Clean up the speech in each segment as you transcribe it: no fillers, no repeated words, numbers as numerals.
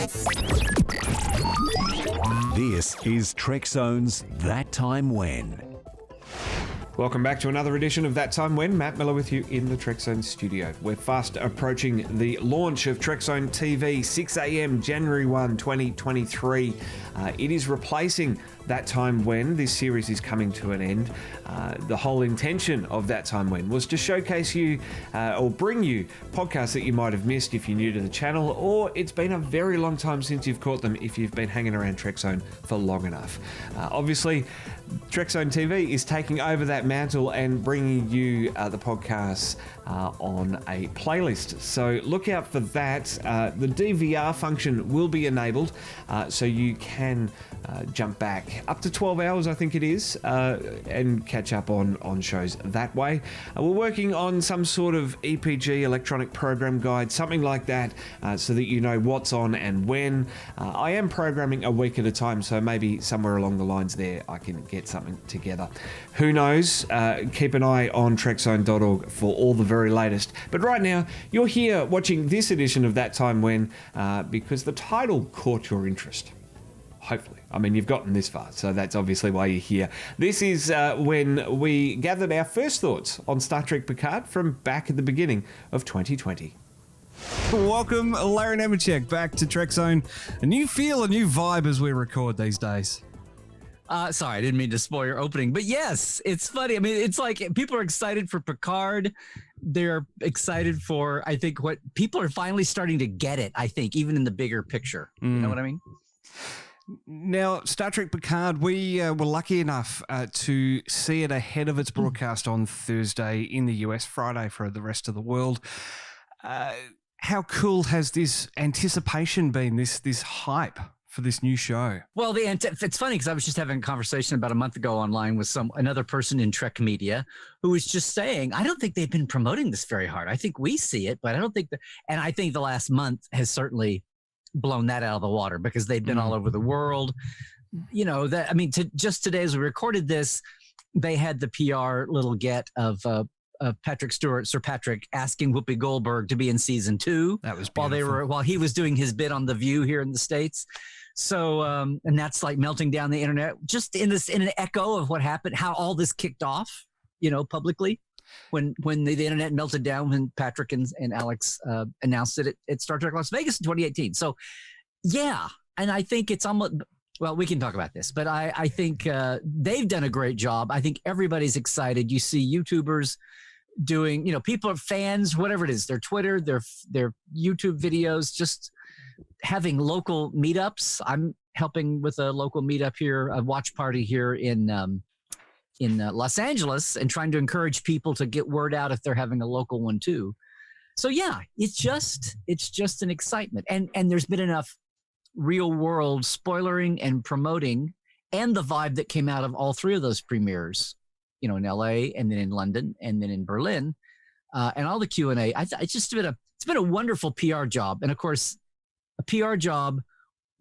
This is Trekzone's That Time When. Welcome back to another edition of That Time When. Matt Miller with you in the Trekzone studio. We're fast approaching the launch of Trekzone TV, 6 a.m. January 1, 2023. It is replacing That Time When. This series is coming to an end. The whole intention of That Time When was to showcase you or bring you podcasts that you might have missed if you're new to the channel, or it's been a very long time since you've caught them if you've been hanging around Trekzone for long enough. Obviously, Trekzone TV is taking over that mantle and bringing you the podcasts on a playlist. So look out for that. The DVR function will be enabled, so you can jump back up to 12 hours, I think it is, and catch up on shows that way. We're working on some sort of EPG, electronic program guide, something like that, so that you know what's on and when. I am programming a week at a time, so maybe somewhere along the lines there I can get something together. Who knows? Keep an eye on Trekzone.org for all the very latest. But right now, you're here watching this edition of That Time When because the title caught your interest. Hopefully. I mean, you've gotten this far, so that's obviously why you're here. This is when we gathered our first thoughts on Star Trek Picard from back at the beginning of 2020. Welcome, Larry Nemecek, back to Trekzone. A new feel, a new vibe as we record these days. Sorry, I didn't mean to spoil your opening, but yes, it's funny. I mean, it's like people are excited for Picard. They're excited for, I think, what people are finally starting to get it, I think, even in the bigger picture. You know what I mean? Now, Star Trek Picard, we were lucky enough to see it ahead of its broadcast on Thursday in the US, Friday for the rest of the world. How cool has this anticipation been, this hype for this new show? Well, it's funny because I was just having a conversation about a month ago online with another person in Trek media who was just saying, I don't think they've been promoting this very hard. I think we see it, but I don't think and I think the last month has certainly blown that out of the water because they've been all over the world. You know, that, I mean, just today as we recorded this, they had the PR little get of Patrick Stewart, Sir Patrick, asking Whoopi Goldberg to be in season 2. That was beautiful. while he was doing his bit on The View here in the States. So, and that's like melting down the internet, just in an echo of what happened, how all this kicked off, you know, publicly when the internet melted down when Patrick and Alex announced it at Star Trek Las Vegas in 2018. So, yeah, and I think it's almost. Well, we can talk about this, but I think they've done a great job. I think everybody's excited. You see YouTubers doing, you know, people are fans, whatever it is, their Twitter, their YouTube videos, just having local meetups. I'm helping with a local meetup here, a watch party here in Los Angeles, and trying to encourage people to get word out if they're having a local one too. So yeah, it's just an excitement, and there's been enough real world spoilering and promoting, and the vibe that came out of all three of those premieres, you know, in LA and then in London and then in Berlin, and all the Q&A. It's been a wonderful PR job, and of course, a PR job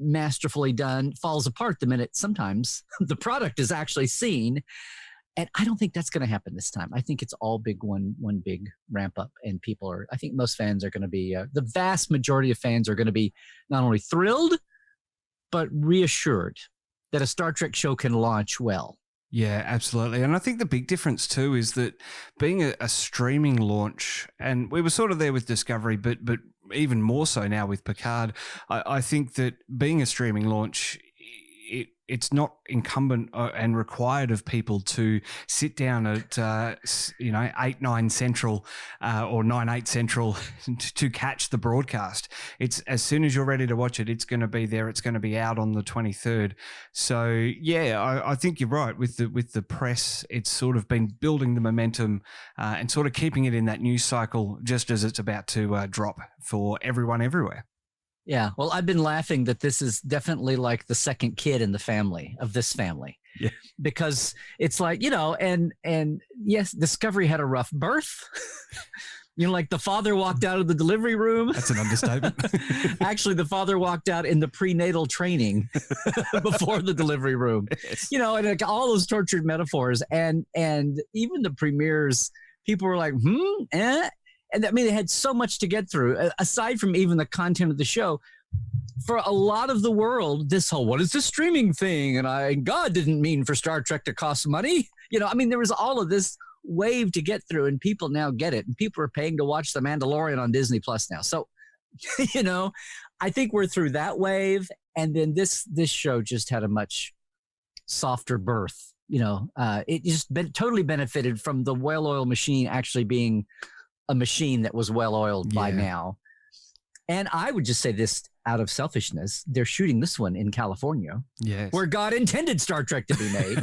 masterfully done falls apart the minute sometimes the product is actually seen. And I don't think that's going to happen this time. I think it's all one big ramp up, and I think most fans are going to be, the vast majority of fans are going to be not only thrilled, but reassured that a Star Trek show can launch well. Yeah, absolutely. And I think the big difference too is that being a streaming launch, and we were sort of there with Discovery, but even more so now with Picard, I think that being a streaming launch, it's not incumbent and required of people to sit down at 8/9 Central or 9/8 Central to catch the broadcast. It's as soon as you're ready to watch it, it's going to be there. It's going to be out on the 23rd. So yeah, I think you're right with the press. It's sort of been building the momentum and sort of keeping it in that news cycle just as it's about to drop for everyone everywhere. Yeah, well, I've been laughing that this is definitely like the second kid in the family of this family. Yeah. Because it's like, you know, and yes, Discovery had a rough birth. You know, like the father walked out of the delivery room. That's an understatement. Actually, the father walked out in the prenatal training before the delivery room. Yes. You know, and like all those tortured metaphors, and even the premieres, people were like, And I mean, they had so much to get through. Aside from even the content of the show, for a lot of the world, this whole what is this streaming thing? And God didn't mean for Star Trek to cost money. There was all of this wave to get through, and people now get it, and people are paying to watch The Mandalorian on Disney Plus now. So, I think we're through that wave, and then this show just had a much softer birth. It just totally benefited from the well-oiled machine actually being a machine that was well-oiled by now. And I would just say this out of selfishness, they're shooting this one in California, where God intended Star Trek to be made.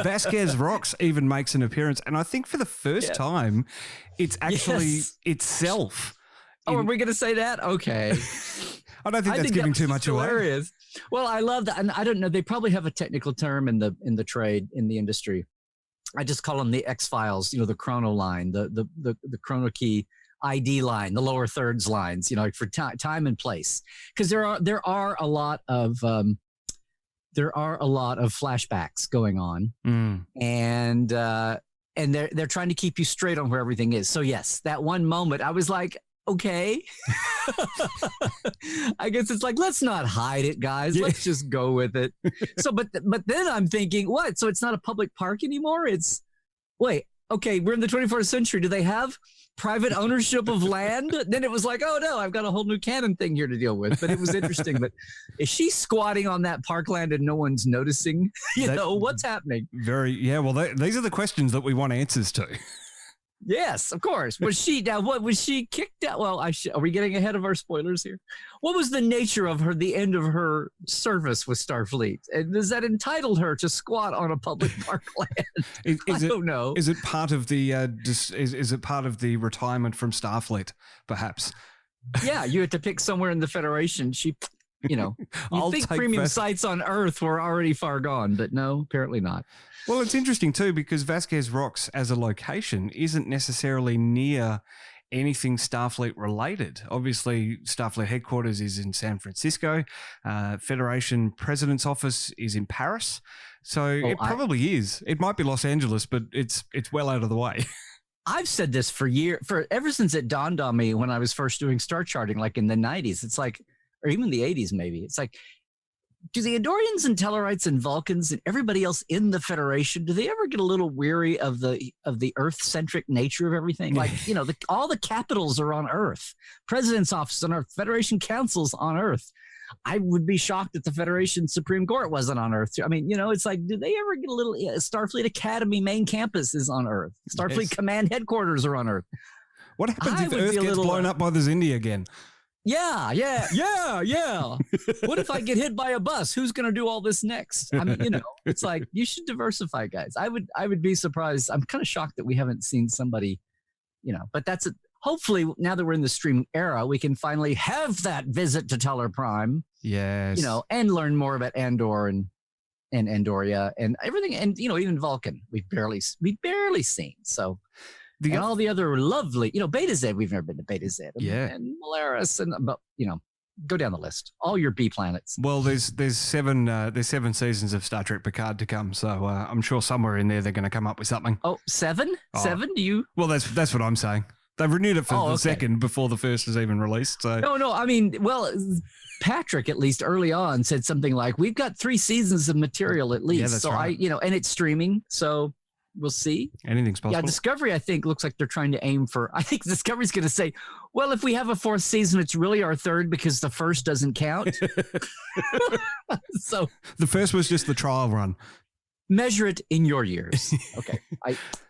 Vasquez Rocks even makes an appearance, and I think for the first time, it's actually itself. Are we going to say that? Okay. I don't think that's giving too much away. Well, I love that, and I don't know. They probably have a technical term in the trade, in the industry. I just call them the X-Files. The chrono line, the chrono key ID line, the lower thirds lines. For time and place, because there are a lot of flashbacks going on, and they're trying to keep you straight on where everything is. So yes, that one moment, I was like, okay. I guess it's like, let's not hide it, guys. Let's just go with it. So, but then I'm thinking, what? So it's not a public park anymore? Wait, okay, we're in the 21st century. Do they have private ownership of land? Then it was like, oh no, I've got a whole new canon thing here to deal with. But it was interesting. But is she squatting on that parkland and no one's noticing? What's happening? Well, these are the questions that we want answers to. Yes, of course. Was she kicked out? Well, are we getting ahead of our spoilers here? What was the nature of the end of her service with Starfleet? And does that entitle her to squat on a public parkland? I don't know. Is it part of the is it part of the retirement from Starfleet, perhaps? Yeah, you had to pick somewhere in the Federation. You think premium sites on Earth were already far gone, but no, apparently not. Well, it's interesting too, because Vasquez Rocks as a location isn't necessarily near anything Starfleet related. Obviously, Starfleet headquarters is in San Francisco. Federation President's office is in Paris. So probably is. It might be Los Angeles, but it's well out of the way. I've said this for ever since it dawned on me when I was first doing star charting, like in the 90s. It's like, or even the 80s maybe. It's like, do the Andorians and Tellarites and Vulcans and everybody else in the Federation, do they ever get a little weary of the Earth-centric nature of everything? Like, all the capitals are on Earth. President's office on Earth. Federation councils on Earth. I would be shocked if the Federation Supreme Court wasn't on Earth. I mean, it's like, do they ever get a little... Starfleet Academy main campus is on Earth. Starfleet Command headquarters are on Earth. What happens if Earth gets blown up by the Xindi again? Yeah. What if I get hit by a bus? Who's going to do all this next? I mean, it's like, you should diversify, guys. I would be surprised. I'm kind of shocked that we haven't seen somebody, but that's it. Hopefully now that we're in the streaming era, we can finally have that visit to Teller Prime. Yes. And learn more about Andor and Andoria and everything. And, even Vulcan, we've barely seen. So, and all the other lovely, Beta Z, we've never been to Beta Z. And Polaris and, go down the list. All your B planets. Well, there's 7 seasons of Star Trek Picard to come, so I'm sure somewhere in there they're going to come up with something. Oh, 7? Oh. 7? Do you? Well, that's what I'm saying. They've renewed it for the second before the first is even released. So no. I mean, Patrick, at least early on, said something like, "We've got 3 seasons of material at least." Yeah, that's right. And it's streaming, so. We'll see. Anything's possible. Yeah, Discovery, I think, looks like they're trying to aim for... I think Discovery's going to say, well, if we have a 4th season, it's really our 3rd because the first doesn't count. So the first was just the trial run. Measure it in your years. Okay.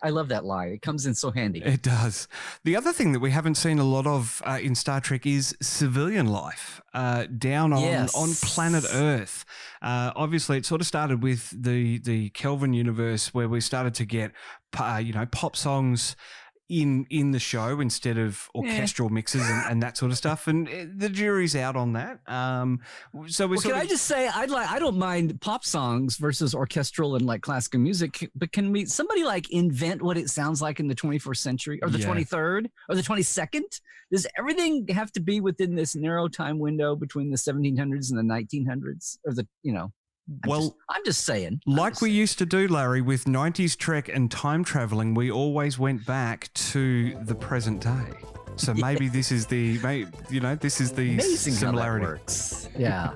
I love that line. It comes in so handy. It does. The other thing that we haven't seen a lot of in Star Trek is civilian life down on planet Earth. Obviously, it sort of started with the Kelvin universe where we started to get, pop songs in the show instead of orchestral mixes and that sort of stuff, and the jury's out on that. Can I just say I don't mind pop songs versus orchestral and like classical music, but can somebody like invent what it sounds like in the 21st century or the 23rd or the 22nd? Does everything have to be within this narrow time window between the 1700s and the 1900s or I'm just saying. We used to do, Larry, with 90s Trek and time traveling, we always went back to the present day. So maybe this is the, this is the amazing similarity. How that works. Yeah.